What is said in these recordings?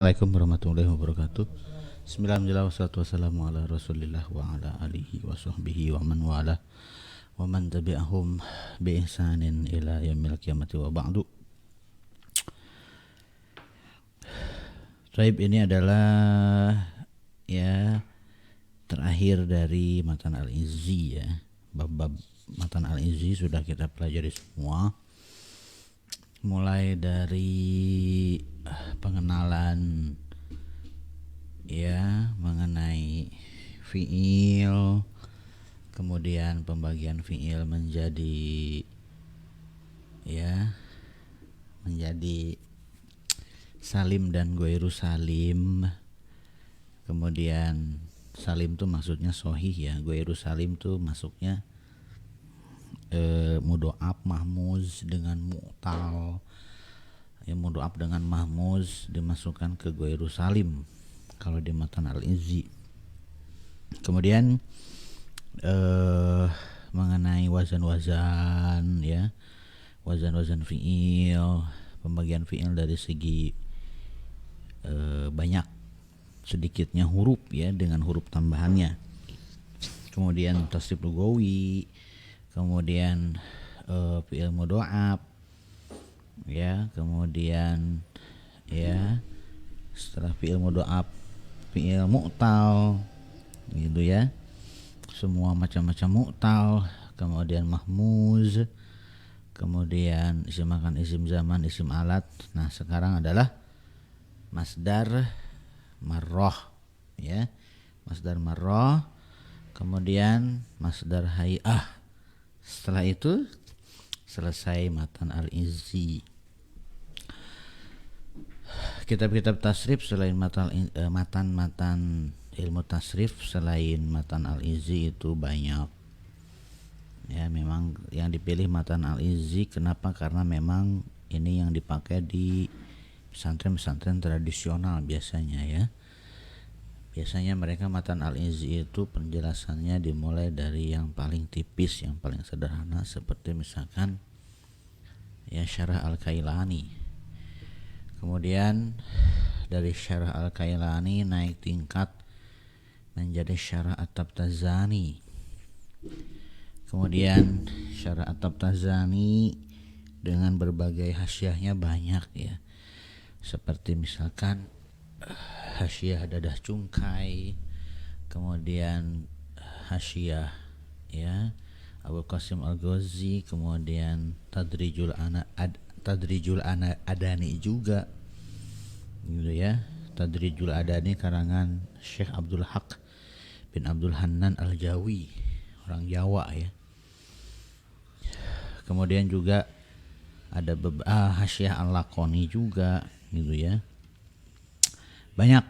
Assalamualaikum warahmatullahi wabarakatuh. Bismillahirrahmanirrahim. Wassalatu wassalamu ala Rasulillah wa ala alihi wa sahbihi wa man wala wa man tabi'ahum bi ihsanin ila yaumil qiyamati wa ba'du. Taib, ini adalah terakhir dari Matan Al-Izzi ya. Bab-bab Matan Al-Izzi sudah kita pelajari semua. Mulai dari pengenalan mengenai fiil, kemudian pembagian fiil menjadi salim dan ghairu salim. Kemudian salim tuh maksudnya sahih ya, ghairu salim tuh masuknya mudho'af mahmuz dengan mu'tal. Mudho'af dengan mahmuz dimasukkan ke ghairu salim kalau di Matan Al-Izzi. Kemudian mengenai wazan-wazan ya, wazan-wazan fi'il, pembagian fi'il dari segi banyak sedikitnya huruf ya dengan huruf tambahannya. Kemudian tasrif lugawi, kemudian fi'il mudho'af ya, kemudian setelah fi'il mudho'af fi'il mu'tal gitu ya, semua macam-macam mu'tal, kemudian mahmuz, kemudian isim makan, isim zaman, isim alat. Nah sekarang adalah masdar marrah ya, masdar marrah, kemudian masdar hay'ah. Setelah itu selesai Matan Al-Izzi. Kitab-kitab tasrif selain matan ilmu tasrif selain Matan Al-Izzi itu banyak ya. Memang yang dipilih Matan Al-Izzi kenapa? Karena memang ini yang dipakai di pesantren-pesantren tradisional biasanya ya. Biasanya mereka Matan Al-Izzi itu penjelasannya dimulai dari yang paling tipis, yang paling sederhana, seperti misalkan Syarah Al-Kailani. Kemudian dari Syarah Al-Kailani naik tingkat menjadi Syarah At-Tabtazani. Kemudian Syarah At-Tabtazani dengan berbagai hasyiahnya banyak ya. Seperti misalkan hasyiah dadah cungkai, kemudian hasyiah Abu Qasim Al-Ghazi, kemudian Tadrijul Adani juga gitu ya. Tadrijul Adani karangan Syekh Abdul Haq bin Abdul Hannan Al-Jawi, orang Jawa ya. Kemudian juga ada hasyiah Al-Laqani juga gitu ya. Banyak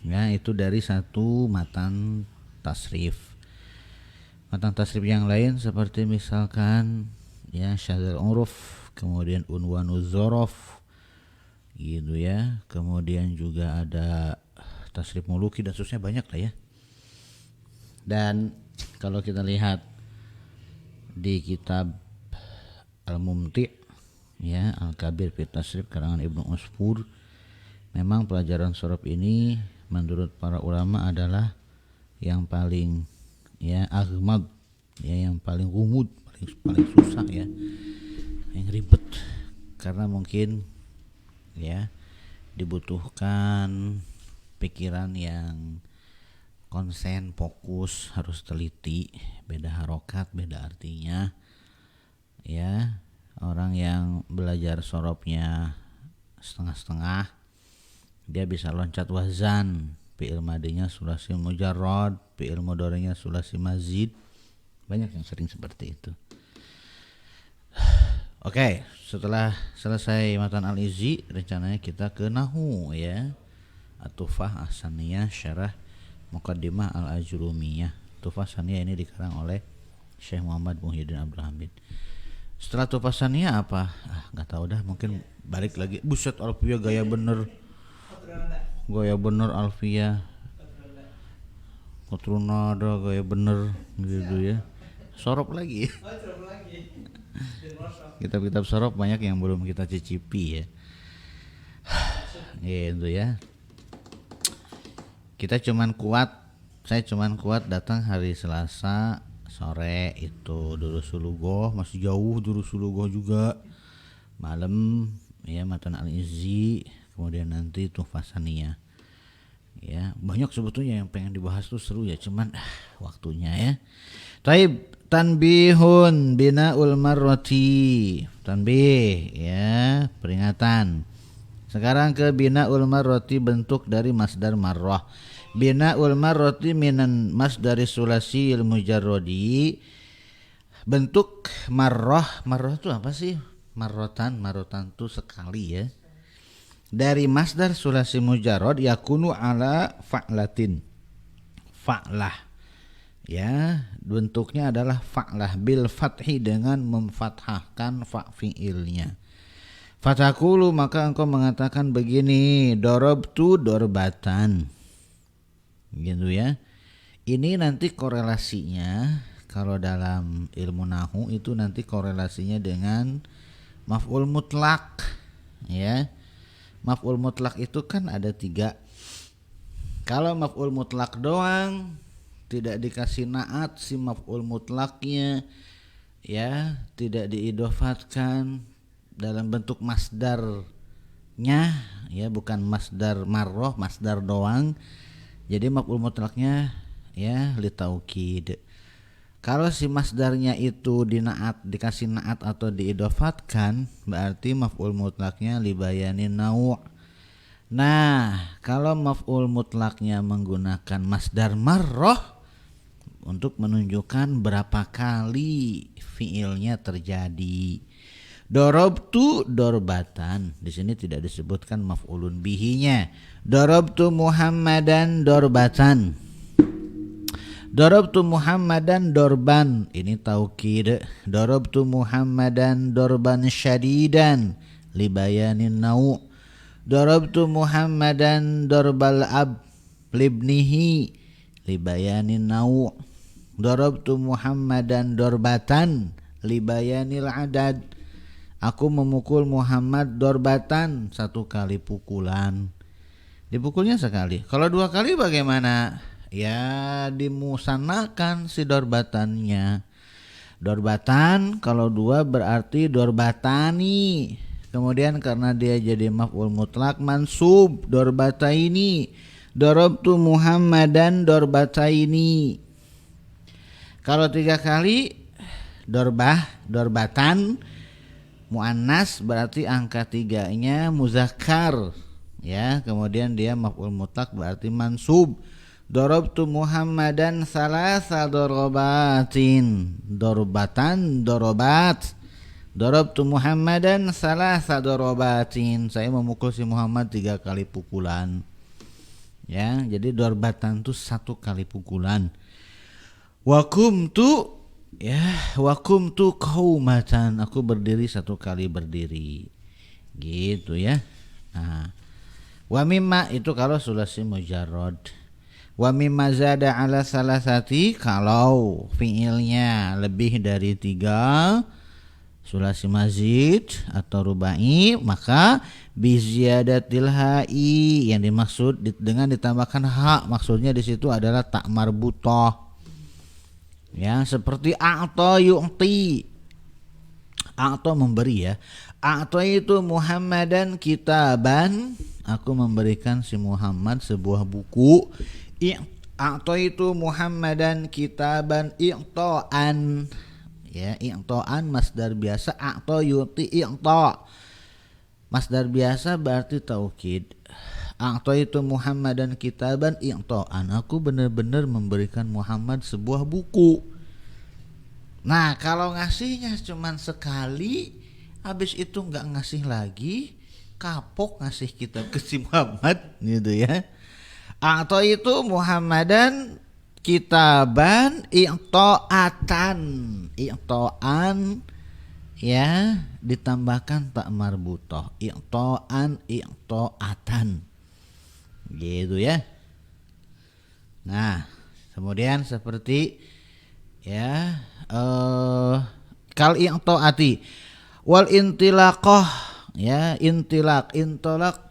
ya, itu dari satu matan tasrif. Matan tasrif yang lain seperti misalkan Syadzal Uruf, kemudian Unwanuz Zorof gitu ya. Kemudian juga ada tasrif muluki dan seterusnya, banyak lah ya. Dan kalau kita lihat di kitab Al-Mumti' ya, Al-Kabir fi Tasrif karangan Ibnu Usfur, memang pelajaran sorof ini menurut para ulama adalah yang paling aghmad yang paling rumud, paling susah ya, yang ribet, karena mungkin dibutuhkan pikiran yang konsen, fokus, harus teliti, beda harokat, beda artinya ya. Orang yang belajar sorofnya setengah-setengah, dia bisa loncat wazan, fi'il madinya sulasi mujarrad, fi'il mudhari'nya sulasi mazid. Banyak yang sering seperti itu. Oke, setelah selesai Matan Al-Izzi, rencananya kita ke Nahwu ya. At-Tuhfah As-Saniyah Syarah Muqaddimah Al-Ajrumiyah. Tuhfah Saniyah ini dikarang oleh Syekh Muhammad Muhyiddin Abdul Hamid. Setelah Tuhfah Saniyah apa? Enggak tahu dah, mungkin balik lagi. Buset, Alfiyah gaya bener Alfiyah. Kotrunada gaya bener gitu ya. Sorop lagi. Kitab-kitab sorop banyak yang belum kita cicipi ya. Gitu ya. Saya cuman kuat datang hari Selasa sore itu Darussulogoh, masih jauh Darussulogoh juga. Malam ya Matan Al-Izzi, kemudian nanti Tuhfah Saniyah. Ya, banyak sebetulnya yang pengen dibahas tuh seru ya, cuman waktunya ya. Taib, tanbihun bina'ul marrati. Tanbih ya, peringatan. Sekarang ke bina'ul marrati, bentuk dari masdar marrah. Bina'ul marrati minan masdari sulasil mujarrodi. Bentuk marrah itu apa sih? Marrotan itu sekali ya. Dari masdar sulasi mujarrad yakunu ala fa'latin. Fa'lah. Ya, bentuknya adalah fa'lah bil fathi, dengan memfathahkan fa fi'ilnya. Fatakulu, maka engkau mengatakan begini, darabtu darbatan. Gitu ya. Ini nanti korelasinya kalau dalam ilmu nahwu itu nanti korelasinya dengan maf'ul mutlak. Ya. Maf'ul mutlak itu kan ada 3. Kalau maf'ul mutlak doang, tidak dikasih naat si maf'ul mutlaknya, ya, tidak diidofatkan dalam bentuk masdarnya, ya, bukan masdar marroh, masdar doang. Jadi maf'ul mutlaknya ya litaukid. Kalau si masdarnya itu dikasih naat atau diidofatkan, berarti maf'ul mutlaknya libayanin nawu'. Nah, kalau maf'ul mutlaknya menggunakan masdar marroh untuk menunjukkan berapa kali fiilnya terjadi. Darabtu darbatan. Di sini tidak disebutkan maf'ulun bihinya. Darabtu Muhammadan darbatan. Darabtu Muhammadan dorban, ini taukid. Darabtu Muhammadan dorban syadidan libayanin nawu'. Darabtu Muhammadan dorbal ab libnihi libayanin nawu'. Darabtu Muhammadan dorbatan libayanil adad. Aku memukul Muhammad dorbatan, 1 kali pukulan. Dipukulnya sekali. Kalau 2 kali bagaimana? Ya dimusanakan si dorbatannya. Dorbatan kalau 2 berarti dorbatani. Kemudian karena dia jadi maf'ul mutlak mansub, dorbataini. Darabtu Muhammadan dorbataini. Kalau 3 kali dorbatan muannas, berarti angka 3-nya muzakkar, ya. Kemudian dia maf'ul mutlak berarti mansub. Darabtu Muhammadan salasa darabatin. Darbatan darabat. Darabtu Muhammadan salasa darabatin. Saya memukul si Muhammad 3 kali pukulan. Ya, jadi darbatan itu 1 kali pukulan. Wakumtu, ya, wakumtu qaumatan, aku berdiri 1 kali berdiri. Gitu ya. Nah, wa mimma itu kalau sulasi mujarrad. Wa mimma zada ala salasati, kalau fiilnya lebih dari 3, sulasi mazid atau rubai, maka biziyadatil ha'i, yang dimaksud dengan ditambahkan hak, maksudnya di situ adalah tak marbutah. Ya, seperti a'ta yu'ti. A'ta memberi ya. A'ta itu Muhammadan kitaban, aku memberikan si Muhammad sebuah buku. A'ta itu Muhammadan kitaban i'ta'an. Ya, i'ta'an masdar biasa, a'ta yu'ti i'ta'. Masdar biasa berarti taukid. A'ta itu Muhammadan kitaban i'ta'an, aku benar-benar memberikan Muhammad sebuah buku. Nah, kalau ngasihnya cuman sekali, habis itu enggak ngasih lagi, kapok ngasih kitab ke si Muhammad gitu ya. A'ta itu Muhammadan kitaban i'ta'atan. I'ta'an ya ditambahkan tak marbutah. I'ta'an i'ta'atan. Gitu ya. Nah, kemudian seperti ya kal i'ta'ati wal intilaqah, ya, intilaq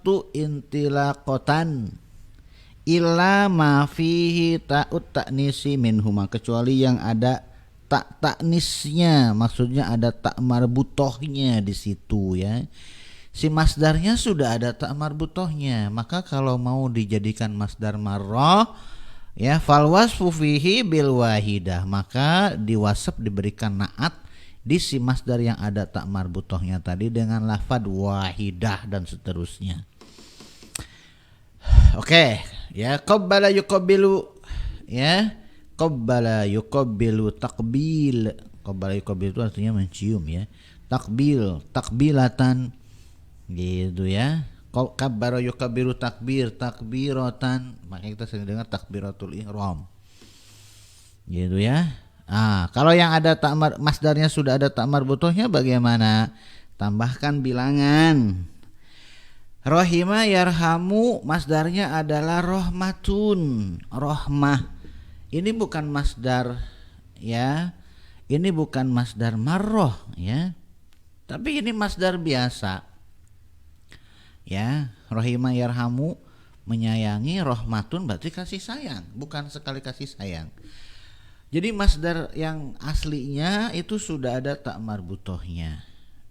tu intilaqatan. illa ma fihi ta'ut ta'nisi minhuma, kecuali yang ada tak taknisnya, maksudnya ada tak marbutohnya di situ ya. Si masdarnya sudah ada tak marbutohnya, maka kalau mau dijadikan masdar marrah ya fal wasfu fihi bil wahidah, maka diwasaf diberikan naat di si masdar yang ada tak marbutohnya tadi dengan lafad wahidah dan seterusnya. Oke, ya qabbala yuqabbilu ya. Qabbala yuqabbilu takbil. Qabbala yuqabbil itu artinya mencium ya. Takbil, takbilatan gitu ya. Qabbara yuqabbilu takbir, takbiratan. Makanya kita sering dengar takbiratul ihram. Gitu ya. Ah, kalau yang ada ta'mar masdarnya sudah ada ta'mar butuhnya bagaimana? Tambahkan bilangan. Rohima yarhamu masdarnya adalah rohmatun, rohmah. Ini bukan masdar ya, ini bukan masdar marroh ya, tapi ini masdar biasa ya. Rohima yarhamu menyayangi, rohmatun berarti kasih sayang, bukan sekali kasih sayang. Jadi masdar yang aslinya itu sudah ada tak marbutohnya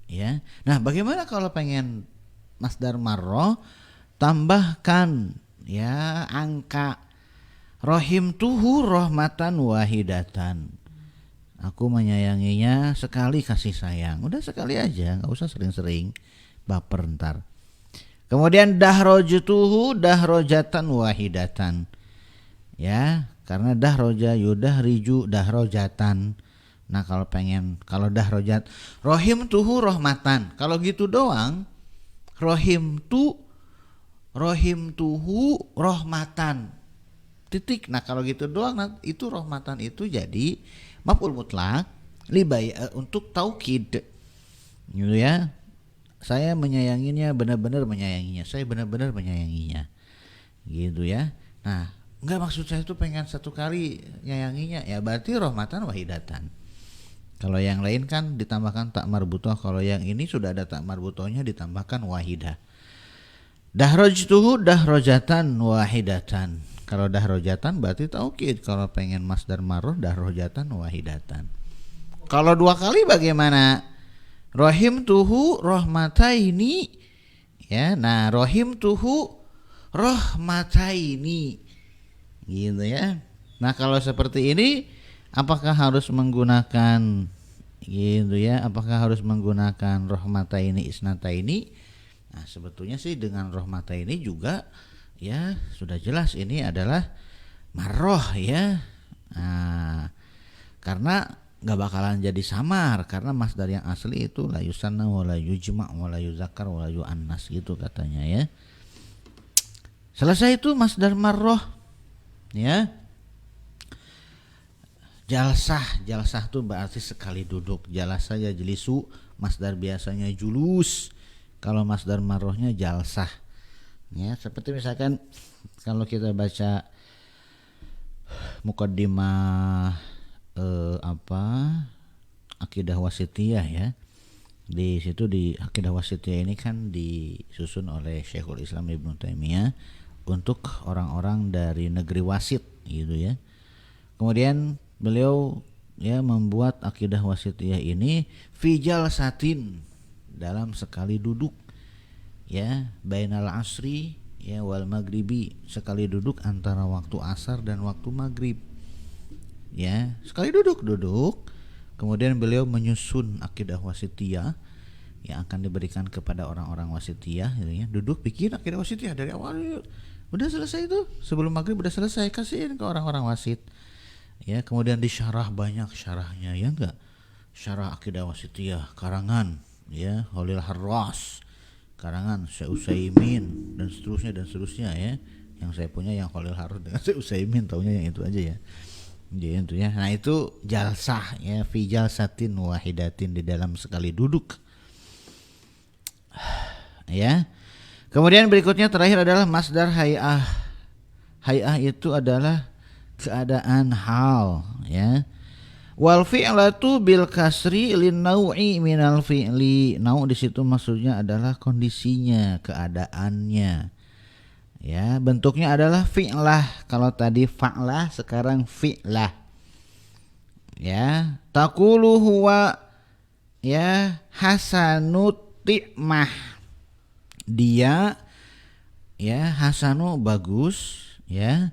ya. Nah bagaimana kalau pengen masdar marroh, tambahkan ya angka. Rohim tuhu rohmatan wahidatan, aku menyayanginya sekali kasih sayang. Udah sekali aja, gak usah sering-sering, baper ntar. Kemudian dahrojtuhu dahrojatan wahidatan ya, karena dahroja yudah riju dahrojatan. Nah kalau dahrojat rohim tuhu rohmatan, kalau gitu doang rohim tuhu rohmatan titik. Nah kalau gitu doang itu rohmatan itu jadi maf'ul mutlak untuk taukid gitu ya. Saya menyayanginya, benar-benar menyayanginya, saya benar-benar menyayanginya gitu ya. Nah enggak, maksud saya itu pengen satu kali nyayanginya ya, berarti rohmatan wahidatan. Kalau yang lain kan ditambahkan tak marbutoh, kalau yang ini sudah ada tak marbutohnya ditambahkan wahidah. Dahrojtuhu dahrojatan wahidatan. Kalau dahrojatan berarti taukid, kalau pengen masdar marroh dahrojatan wahidatan. Kalau dua kali bagaimana? Rohim tuhu rohmataini ya. Nah rohim tuhu rohmataini gitu ya. Nah kalau seperti ini apakah harus menggunakan gitu ya? Apakah harus menggunakan rohmataini isnataini? Nah sebetulnya sih dengan rohmataini juga ya sudah jelas ini adalah marroh ya. Nah, karena nggak bakalan jadi samar, karena masdar yang asli itu la yusanna wa la yujma wa la yuzakkar wa la yuannas gitu katanya ya. Selesai itu masdar marroh ya. Jalsah itu berarti sekali duduk. Jalasa ya jelisu, masdar biasanya julus. Kalau masdar marrohnya jalsah. Ya, seperti misalkan kalau kita baca muqaddimah Aqidah Wasithiyah ya. Di situ di Aqidah Wasithiyah ini kan disusun oleh Syekhul Islam Ibnu Taimiyah untuk orang-orang dari negeri Wasit gitu ya. Kemudian beliau ya membuat Aqidah Wasithiyah ini fijal satin, dalam sekali duduk ya, bainal asri ya wal maghribi, sekali duduk antara waktu asar dan waktu maghrib ya, sekali duduk. Kemudian beliau menyusun Aqidah Wasithiyah yang akan diberikan kepada orang-orang Wasithiyah gitu ya. Duduk bikin Aqidah Wasithiyah dari awal, udah selesai itu sebelum maghrib udah selesai, kasihin ke orang-orang wasit ya. Kemudian disyarah, banyak syarahnya ya enggak, syarah Aqidah Wasithiyah karangan ya Khalil Harras, karangan Syekh Utsaimin dan seterusnya ya. Yang saya punya yang Khalil Harras dengan Syekh Utsaimin, taunya yang itu aja ya. Gitu ya. Nah itu jalsah ya, fi jalsatin wahidatin, di dalam sekali duduk ya. Kemudian berikutnya terakhir adalah masdar hay'ah. Hay'ah itu adalah keadaan hal ya. Wal fi'latu bil kasri lin nau'i minal fi'li. Nau di situ maksudnya adalah kondisinya, keadaannya Ya, bentuknya adalah fi'lah. Kalau tadi fa'lah, sekarang fi'lah. Ya, taqulu huwa ya hasanut ti'mah. Dia ya hasanu bagus ya.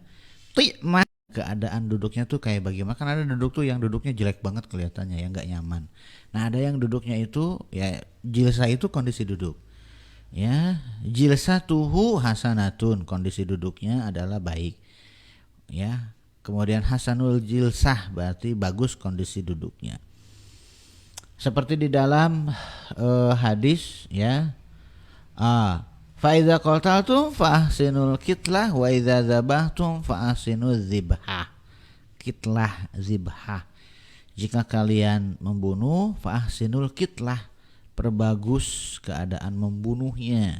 Ti'mah keadaan duduknya tuh kayak bagaimana? Kan ada duduk tuh yang duduknya jelek banget kelihatannya, yang nggak nyaman. Nah, ada yang duduknya itu ya jilsa itu kondisi duduk. Ya, jilsatuhu hasanatun, kondisi duduknya adalah baik. Ya. Kemudian hasanul jilsah berarti bagus kondisi duduknya. Seperti di dalam hadis ya. Fa idza qataltum fa ahsinul kitlah wa idza dzabhtum fa ahsinuz zibhah. Kitlah zibhah. Jika kalian membunuh fa ahsinul kitlah, perbagus keadaan membunuhnya.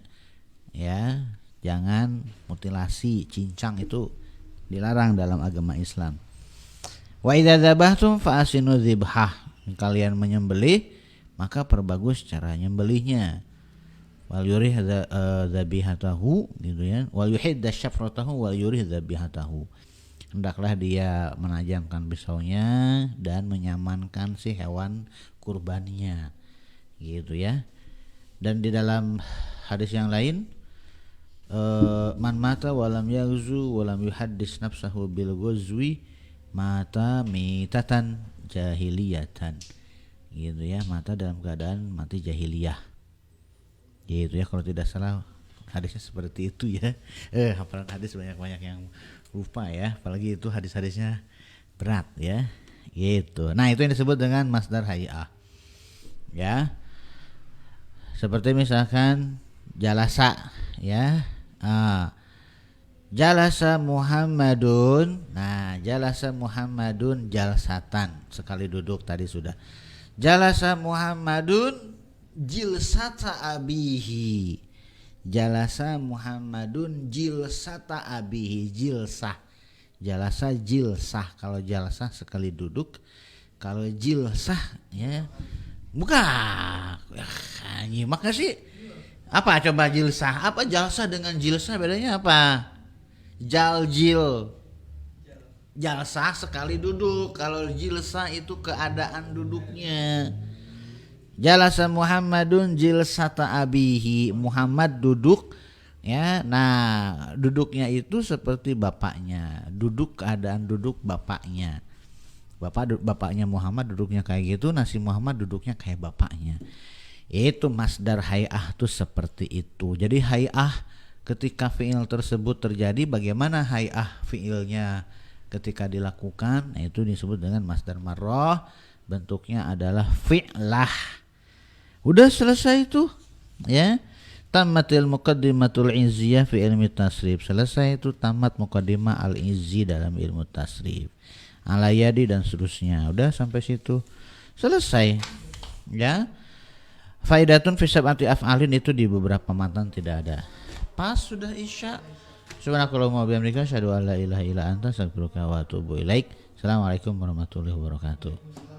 Ya, jangan mutilasi, cincang itu dilarang dalam agama Islam. Wa idza dzabhtum fa ahsinuz zibhah. Kalian menyembelih, maka perbagus cara nyembelihnya. Wal yurih dzabihatahu gitu ya. Wal yuhidda syafratahu wal yurih dzabihatahu. Hendaklah dia menajamkan pisaunya dan menyamankan si hewan kurbannya. Gitu ya. Dan di dalam hadis yang lain, man mata walam yaghzu walam yuhaddis nafsahu bil ghazwi mata mitatan jahiliyatan. Gitu ya, mata dalam keadaan mati jahiliyah. Gitu ya, kalau tidak salah hadisnya seperti itu ya. Hafalan hadis banyak-banyak yang lupa ya, apalagi itu hadis-hadisnya berat ya. Gitu. Nah, itu yang disebut dengan masdar hay'ah. Ya. Seperti misalkan jalasa ya. Jalasa Muhammadun. Nah, jalasa Muhammadun jalsatan, sekali duduk tadi sudah. Jalasa Muhammadun jilsata abihi. Jalasa Muhammadun jilsata abihi. Jilsah. Jalasa jilsah. Kalau jalsah sekali duduk. Kalau jilsah ya bukan. Nyimak gak sih? Apa coba jilsah? Apa jalsah dengan jilsah bedanya apa? Jaljil. Jalsah sekali duduk. Kalau jilsah itu keadaan duduknya. Jalasa Muhammadun jilsata abihi. Muhammad duduk ya. Nah, duduknya itu seperti bapaknya. Duduk keadaan duduk bapaknya. Bapaknya Muhammad duduknya kayak gitu, nasi Muhammad duduknya kayak bapaknya. Itu masdar hay'ah tuh seperti itu. Jadi hay'ah ketika fi'il tersebut terjadi, bagaimana hay'ah fi'ilnya ketika dilakukan, nah itu disebut dengan masdar marrah. Bentuknya adalah fi'lah. Udah selesai itu ya. Tamatil muqaddimatul izziyah fi ilmi tasrif. Selesai itu tamat muqaddimah al-izzi dalam ilmu tasrif. Alayadi dan seterusnya. Udah sampai situ selesai ya. Faidatun fi sab'ati af'alin itu di beberapa matan tidak ada. Pas sudah isya. Subhanakallahumma wa bihamdika asyhadu an la ilaha illa anta astaghfiruka wa atubu ilaik. Assalamualaikum warahmatullahi wabarakatuh.